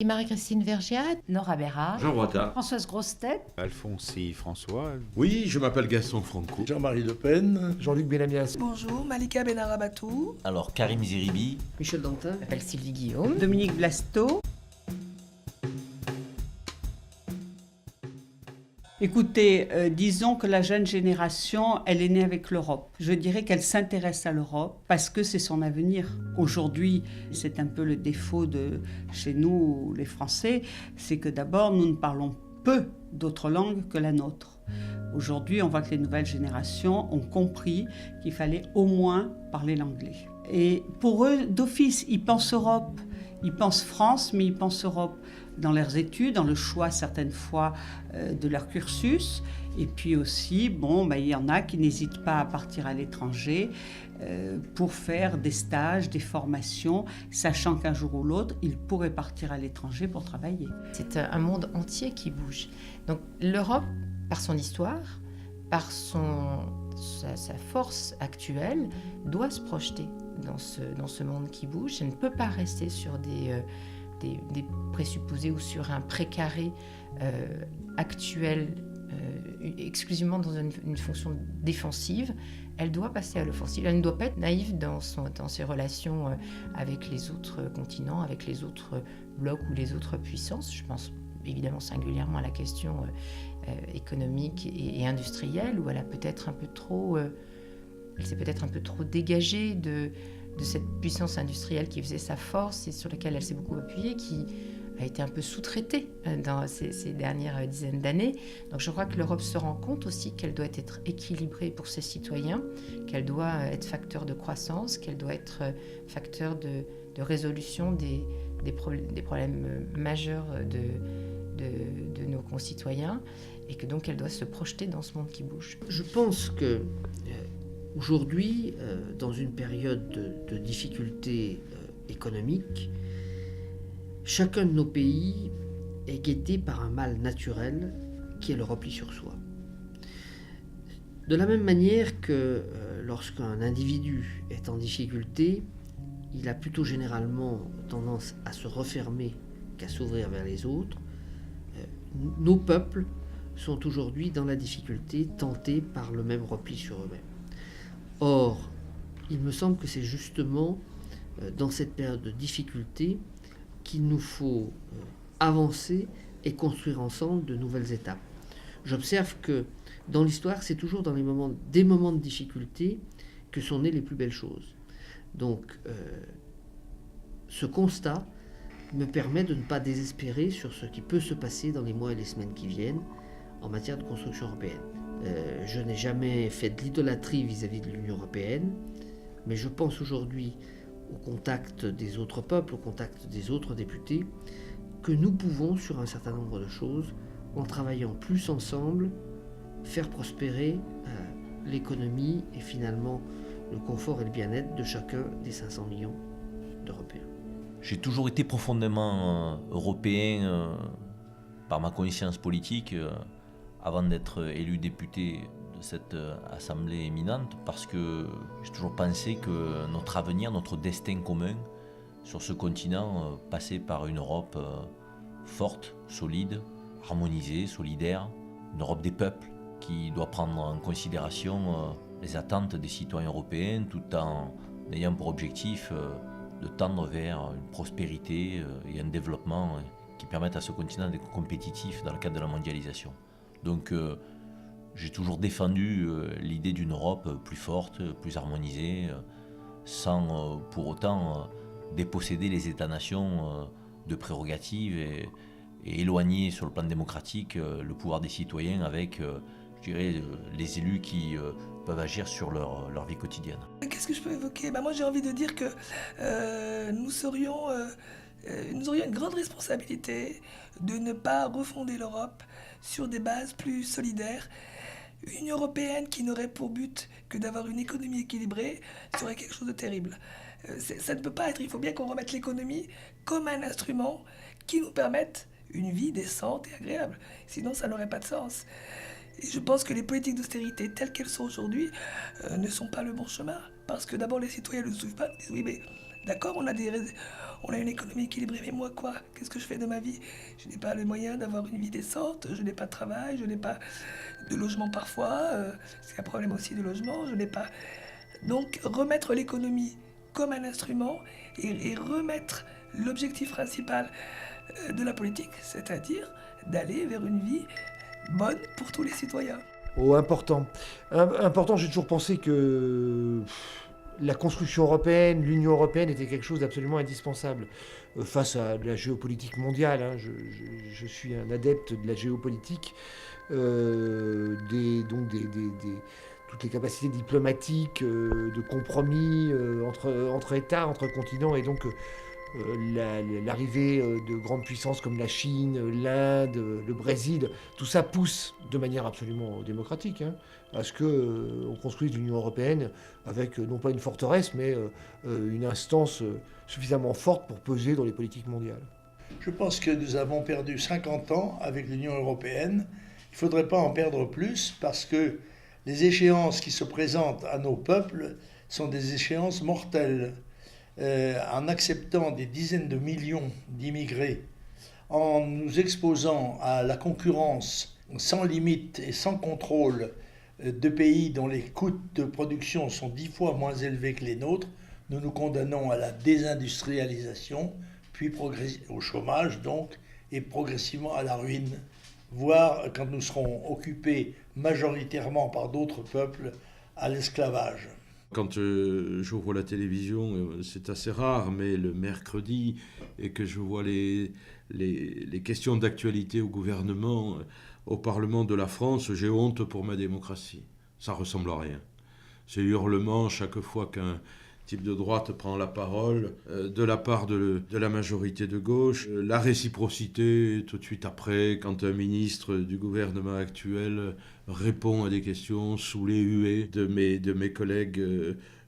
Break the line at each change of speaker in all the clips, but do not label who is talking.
Marie-Christine Vergiat,
Nora Berra,
Jean Roita,
Françoise Grossetête,
Alphonse François.
oui, je m'appelle Gaston Franco,
Jean-Marie Le Pen,
Jean-Luc Benamias.
Bonjour, Malika Benarabatou.
Alors Karim Zeribi,
Michel Dantin,
je m'appelle Sylvie Guillaume,
Dominique Blasteau. Écoutez, disons que la jeune génération, elle est née avec l'Europe. Je dirais qu'elle s'intéresse à l'Europe parce que c'est son avenir. Aujourd'hui, c'est un peu le défaut de chez nous, les Français, c'est que d'abord, nous ne parlons peu d'autres langues que la nôtre. Aujourd'hui, on voit que les nouvelles générations ont compris qu'il fallait au moins parler l'anglais. Et pour eux, d'office, ils pensent Europe, ils pensent France, mais ils pensent Europe dans leurs études, dans le choix certaines fois de leur cursus. Et puis aussi, il y en a qui n'hésitent pas à partir à l'étranger pour faire des stages, des formations, sachant qu'un jour ou l'autre, ils pourraient partir à l'étranger pour travailler.
C'est un monde entier qui bouge. Donc l'Europe, par son histoire, par sa force actuelle, doit se projeter dans ce monde qui bouge. Elle ne peut pas rester sur des présupposés ou sur un précaré actuel exclusivement dans une fonction défensive. Elle doit passer à l'offensive. Elle ne doit pas être naïve dans ses relations avec les autres continents, avec les autres blocs ou les autres puissances. Je pense évidemment singulièrement à la question économique et industrielle, où elle a peut-être un peu trop, elle s'est peut-être un peu trop dégagée de cette puissance industrielle qui faisait sa force et sur laquelle elle s'est beaucoup appuyée, qui a été un peu sous-traitée dans ces dernières dizaines d'années. Donc je crois que l'Europe se rend compte aussi qu'elle doit être équilibrée pour ses citoyens, qu'elle doit être facteur de croissance, qu'elle doit être facteur de résolution des problèmes majeurs de nos concitoyens, et que donc elle doit se projeter dans ce monde qui bouge.
Je pense que aujourd'hui, dans une période de difficultés économiques, chacun de nos pays est guetté par un mal naturel qui est le repli sur soi. De la même manière que lorsqu'un individu est en difficulté, il a plutôt généralement tendance à se refermer qu'à s'ouvrir vers les autres, nos peuples sont aujourd'hui dans la difficulté, tentés par le même repli sur eux-mêmes. Or, il me semble que c'est justement dans cette période de difficulté qu'il nous faut avancer et construire ensemble de nouvelles étapes. J'observe que dans l'histoire, c'est toujours dans des moments de difficulté que sont nées les plus belles choses. Donc, ce constat me permet de ne pas désespérer sur ce qui peut se passer dans les mois et les semaines qui viennent en matière de construction européenne. Je n'ai jamais fait de l'idolâtrie vis-à-vis de l'Union européenne, mais je pense aujourd'hui, au contact des autres peuples, au contact des autres députés, que nous pouvons, sur un certain nombre de choses, en travaillant plus ensemble, faire prospérer l'économie et finalement le confort et le bien-être de chacun des 500 millions d'Européens.
j'ai toujours été profondément européen par ma conscience politique avant d'être élu député de cette assemblée éminente, parce que j'ai toujours pensé que notre avenir, notre destin commun sur ce continent passait par une Europe forte, solide, harmonisée, solidaire, une Europe des peuples qui doit prendre en considération les attentes des citoyens européens tout en ayant pour objectif de tendre vers une prospérité et un développement qui permettent à ce continent d'être compétitif dans le cadre de la mondialisation. Donc j'ai toujours défendu l'idée d'une Europe plus forte, plus harmonisée, sans pour autant déposséder les États-nations de prérogatives et éloigner sur le plan démocratique le pouvoir des citoyens avec, je dirais, les élus qui peuvent agir sur leur vie quotidienne.
Qu'est-ce que je peux évoquer ? Moi j'ai envie de dire que nous aurions une grande responsabilité de ne pas refonder l'Europe sur des bases plus solidaires. Une Union européenne qui n'aurait pour but que d'avoir une économie équilibrée serait quelque chose de terrible. Ça ne peut pas être, il faut bien qu'on remette l'économie comme un instrument qui nous permette une vie décente et agréable. Sinon ça n'aurait pas de sens. Et je pense que les politiques d'austérité telles qu'elles sont aujourd'hui ne sont pas le bon chemin. Parce que d'abord les citoyens ne le suivent pas, ils disent oui mais D'accord, on a une économie équilibrée, mais moi quoi? Qu'est-ce que je fais de ma vie? Je n'ai pas les moyens d'avoir une vie décente, je n'ai pas de travail, je n'ai pas de logement parfois, c'est un problème aussi de logement, je n'ai pas... Donc remettre l'économie comme un instrument et remettre l'objectif principal de la politique, c'est-à-dire d'aller vers une vie bonne pour tous les citoyens.
Oh, important. Important, j'ai toujours pensé que la construction européenne, l'Union européenne était quelque chose d'absolument indispensable face à la géopolitique mondiale. Hein. Je suis un adepte de la géopolitique, toutes les capacités diplomatiques, de compromis entre États, entre continents, et donc l'arrivée de grandes puissances comme la Chine, l'Inde, le Brésil, tout ça pousse de manière absolument démocratique à ce qu'on construise l'Union européenne avec non pas une forteresse, mais une instance suffisamment forte pour peser dans les politiques mondiales.
Je pense que nous avons perdu 50 ans avec l'Union européenne. Il ne faudrait pas en perdre plus parce que les échéances qui se présentent à nos peuples sont des échéances mortelles. En acceptant des dizaines de millions d'immigrés, en nous exposant à la concurrence sans limite et sans contrôle de pays dont les coûts de production sont 10 fois moins élevés que les nôtres, nous nous condamnons à la désindustrialisation, puis au chômage donc, et progressivement à la ruine, voire, quand nous serons occupés majoritairement par d'autres peuples, à l'esclavage.
Quand j'ouvre la télévision, c'est assez rare, mais le mercredi, et que je vois les questions d'actualité au gouvernement, au Parlement de la France, j'ai honte pour ma démocratie. Ça ressemble à rien. C'est hurlement chaque fois qu'un type de droite prend la parole, de la part de la majorité de gauche. La réciprocité, tout de suite après, quand un ministre du gouvernement actuel répond à des questions sous les huées de mes collègues,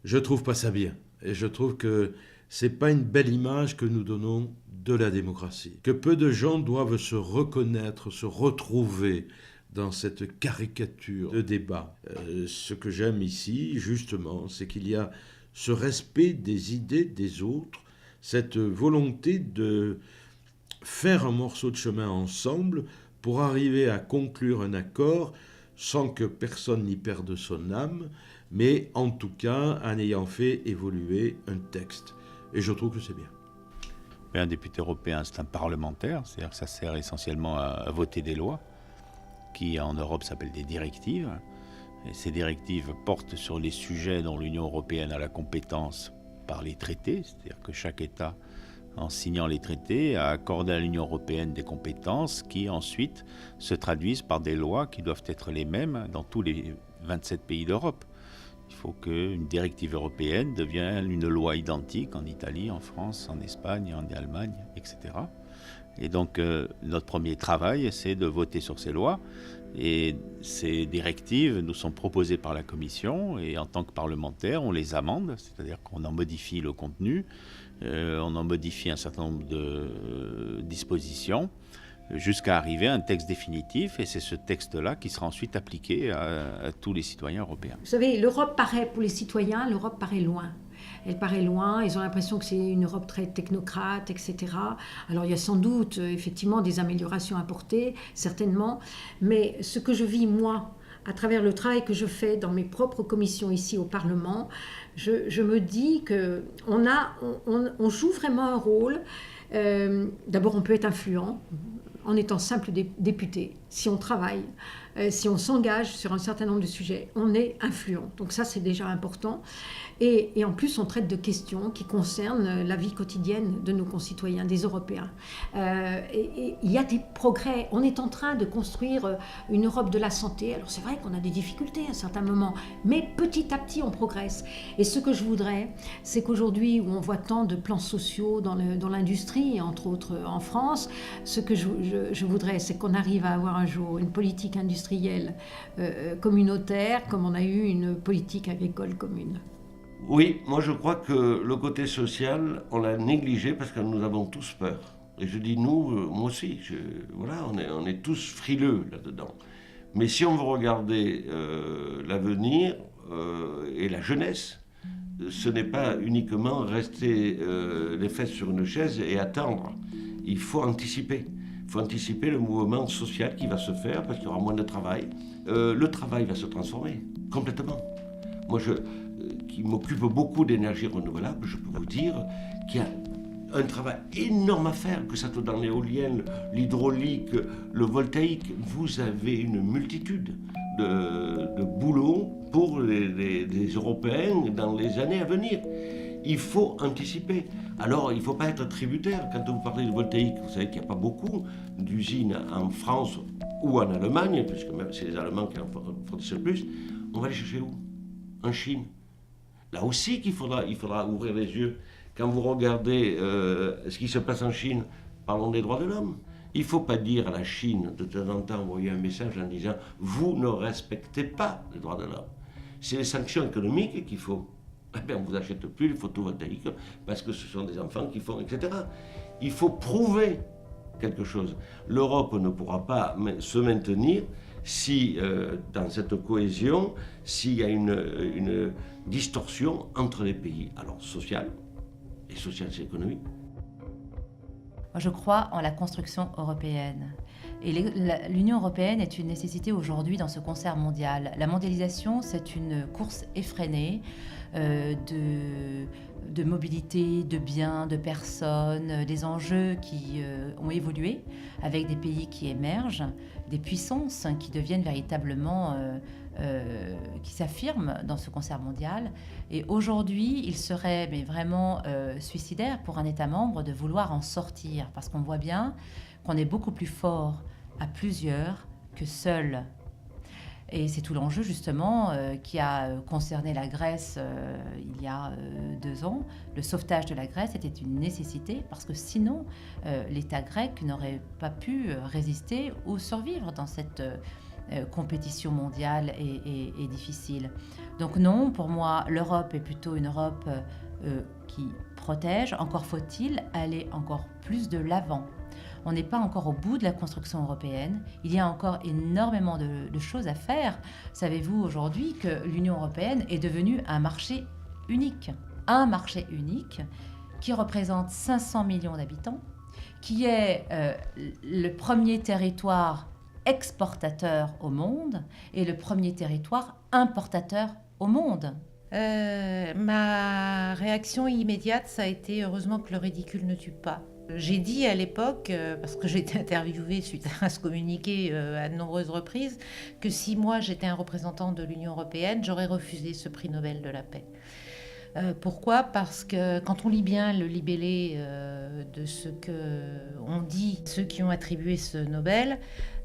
je trouve pas ça bien. Et je trouve que c'est pas une belle image que nous donnons de la démocratie. Que peu de gens doivent se reconnaître, se retrouver dans cette caricature de débat. Ce que j'aime ici, justement, c'est qu'il y a ce respect des idées des autres, cette volonté de faire un morceau de chemin ensemble pour arriver à conclure un accord sans que personne n'y perde son âme, mais en tout cas en ayant fait évoluer un texte. Et je trouve que c'est bien.
Un député européen, c'est un parlementaire, c'est-à-dire que ça sert essentiellement à voter des lois, qui en Europe s'appellent des directives. Et ces directives portent sur les sujets dont l'Union européenne a la compétence par les traités, c'est-à-dire que chaque État, en signant les traités, a accordé à l'Union européenne des compétences qui ensuite se traduisent par des lois qui doivent être les mêmes dans tous les 27 pays d'Europe. Il faut qu'une directive européenne devienne une loi identique en Italie, en France, en Espagne, en Allemagne, etc. Et donc notre premier travail, c'est de voter sur ces lois. Et ces directives nous sont proposées par la Commission et en tant que parlementaire, on les amende, c'est-à-dire qu'on en modifie le contenu, on en modifie un certain nombre de dispositions jusqu'à arriver à un texte définitif et c'est ce texte-là qui sera ensuite appliqué à tous les citoyens européens.
Vous savez, l'Europe paraît, pour les citoyens, l'Europe paraît loin. Elle paraît loin, ils ont l'impression que c'est une Europe très technocrate, etc. Alors il y a sans doute effectivement des améliorations à apporter, certainement, mais ce que je vis moi, à travers le travail que je fais dans mes propres commissions ici au Parlement, je me dis qu'on joue vraiment un rôle. D'abord, on peut être influent en étant simple député. Si on travaille, si on s'engage sur un certain nombre de sujets, on est influent. Donc ça, c'est déjà important. Et en plus, on traite de questions qui concernent la vie quotidienne de nos concitoyens, des Européens. Et il y a des progrès. On est en train de construire une Europe de la santé. Alors c'est vrai qu'on a des difficultés à un certain moment, mais petit à petit, on progresse. Et ce que je voudrais, c'est qu'aujourd'hui, où on voit tant de plans sociaux dans l'industrie, entre autres en France, ce que je voudrais, c'est qu'on arrive à avoir un jour une politique industrielle communautaire, comme on a eu une politique agricole commune.
Oui, moi je crois que le côté social, on l'a négligé parce que nous avons tous peur. Et je dis nous, moi aussi, on est tous frileux là-dedans. Mais si on veut regarder l'avenir et la jeunesse, ce n'est pas uniquement rester les fesses sur une chaise et attendre. Il faut anticiper. Il faut anticiper le mouvement social qui va se faire parce qu'il y aura moins de travail. Le travail va se transformer complètement. Moi, qui m'occupe beaucoup d'énergie renouvelable, je peux vous dire qu'il y a un travail énorme à faire, que ça soit dans l'éolienne, l'hydraulique, le voltaïque. Vous avez une multitude de boulot pour les Européens dans les années à venir. Il faut anticiper. Alors, il ne faut pas être tributaire. Quand vous parlez de voltaïque, vous savez qu'il n'y a pas beaucoup d'usines en France ou en Allemagne, puisque même c'est les Allemands qui en fournissent le plus. On va les chercher où? En Chine. Là aussi il faudra ouvrir les yeux. Quand vous regardez ce qui se passe en Chine, parlons des droits de l'homme. Il ne faut pas dire à la Chine, de temps en temps, envoyer un message en disant « Vous ne respectez pas les droits de l'homme ». C'est les sanctions économiques qu'il faut. Eh bien, on ne vous achète plus les photovoltaïques parce que ce sont des enfants qui font, etc. Il faut prouver quelque chose. L'Europe ne pourra pas se maintenir si, dans cette cohésion, s'il y a une distorsion entre les pays. Alors, sociale, et sociale, c'est économique.
Moi, je crois en la construction européenne. Et l'Union européenne est une nécessité aujourd'hui dans ce concert mondial. La mondialisation, c'est une course effrénée de mobilité, de biens, de personnes, des enjeux qui ont évolué avec des pays qui émergent, des puissances qui deviennent véritablement, qui s'affirment dans ce concert mondial. Et aujourd'hui, il serait vraiment suicidaire pour un État membre de vouloir en sortir, parce qu'on voit bien qu'on est beaucoup plus fort à plusieurs que seul. Et c'est tout l'enjeu justement qui a concerné la Grèce il y a 2 ans. Le sauvetage de la Grèce était une nécessité parce que sinon l'État grec n'aurait pas pu résister ou survivre dans cette compétition mondiale et difficile. Donc non, pour moi, l'Europe est plutôt une Europe qui protège. Encore faut-il aller encore plus de l'avant. On n'est pas encore au bout de la construction européenne. Il y a encore énormément de choses à faire. Savez-vous aujourd'hui que l'Union européenne est devenue un marché unique. Un marché unique qui représente 500 millions d'habitants, qui est le premier territoire exportateur au monde et le premier territoire importateur au monde.
Ma réaction immédiate, ça a été heureusement que le ridicule ne tue pas. J'ai dit à l'époque, parce que j'ai été interviewée suite à ce communiqué à de nombreuses reprises, que si moi j'étais un représentant de l'Union européenne, j'aurais refusé ce prix Nobel de la paix. Pourquoi ? Parce que quand on lit bien le libellé de ce qu'ont dit ceux qui ont attribué ce Nobel,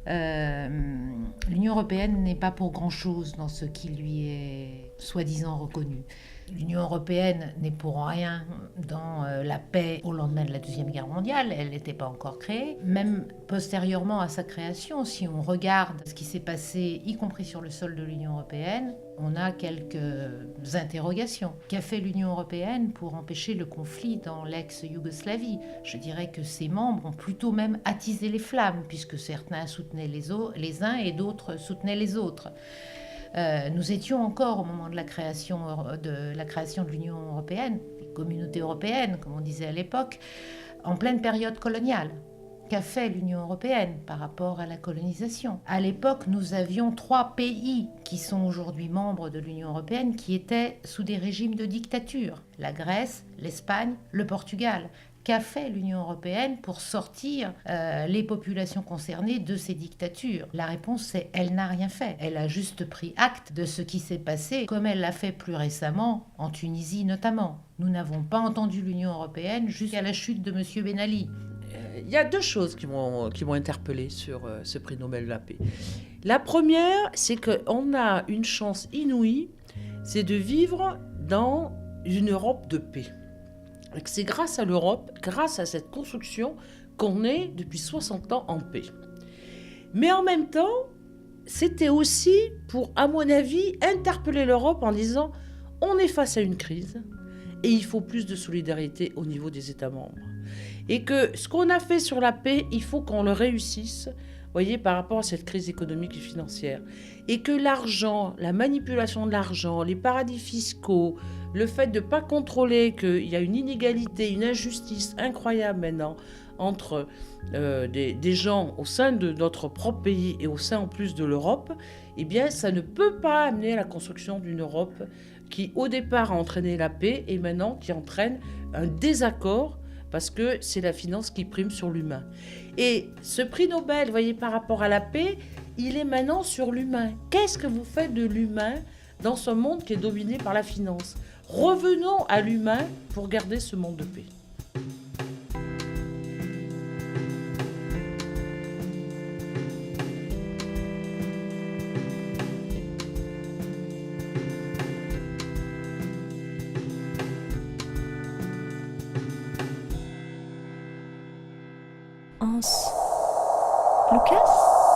l'Union européenne n'est pas pour grand-chose dans ce qui lui est soi-disant reconnu. L'Union européenne n'est pour rien dans la paix au lendemain de la Deuxième Guerre mondiale. Elle n'était pas encore créée. Même postérieurement à sa création, si on regarde ce qui s'est passé, y compris sur le sol de l'Union européenne, on a quelques interrogations. Qu'a fait l'Union européenne pour empêcher le conflit dans l'ex-Yougoslavie ? Je dirais que ses membres ont plutôt même attisé les flammes, puisque certains soutenaient les uns et d'autres soutenaient les autres. Nous étions encore au moment de la création de l'Union européenne, des communautés européennes, comme on disait à l'époque, en pleine période coloniale. Qu'a fait l'Union européenne par rapport à la colonisation ? À l'époque, nous avions 3 pays qui sont aujourd'hui membres de l'Union européenne qui étaient sous des régimes de dictature. La Grèce, l'Espagne, le Portugal. Qu'a fait l'Union européenne pour sortir les populations concernées de ces dictatures ? La réponse, c'est elle n'a rien fait. Elle a juste pris acte de ce qui s'est passé, comme elle l'a fait plus récemment, en Tunisie notamment. Nous n'avons pas entendu l'Union européenne jusqu'à la chute de M. Ben Ali.
Il y a 2 choses qui m'ont interpellée sur ce prix Nobel de la paix. La première, c'est qu'on a une chance inouïe, c'est de vivre dans une Europe de paix. Et que c'est grâce à l'Europe, grâce à cette construction, qu'on est depuis 60 ans en paix. Mais en même temps, c'était aussi pour, à mon avis, interpeller l'Europe en disant « on est face à une crise et il faut plus de solidarité au niveau des États membres ». Et que ce qu'on a fait sur la paix, il faut qu'on le réussisse voyez, par rapport à cette crise économique et financière. Et que l'argent, la manipulation de l'argent, les paradis fiscaux, le fait de ne pas contrôler qu'il y a une inégalité, une injustice incroyable maintenant entre des gens au sein de notre propre pays et au sein en plus de l'Europe, eh bien ça ne peut pas amener à la construction d'une Europe qui au départ a entraîné la paix et maintenant qui entraîne un désaccord parce que c'est la finance qui prime sur l'humain. Et ce prix Nobel, vous voyez, par rapport à la paix, il est maintenant sur l'humain. Qu'est-ce que vous faites de l'humain dans ce monde qui est dominé par la finance ? Revenons à l'humain pour garder ce monde de paix.
Hans Lucas ?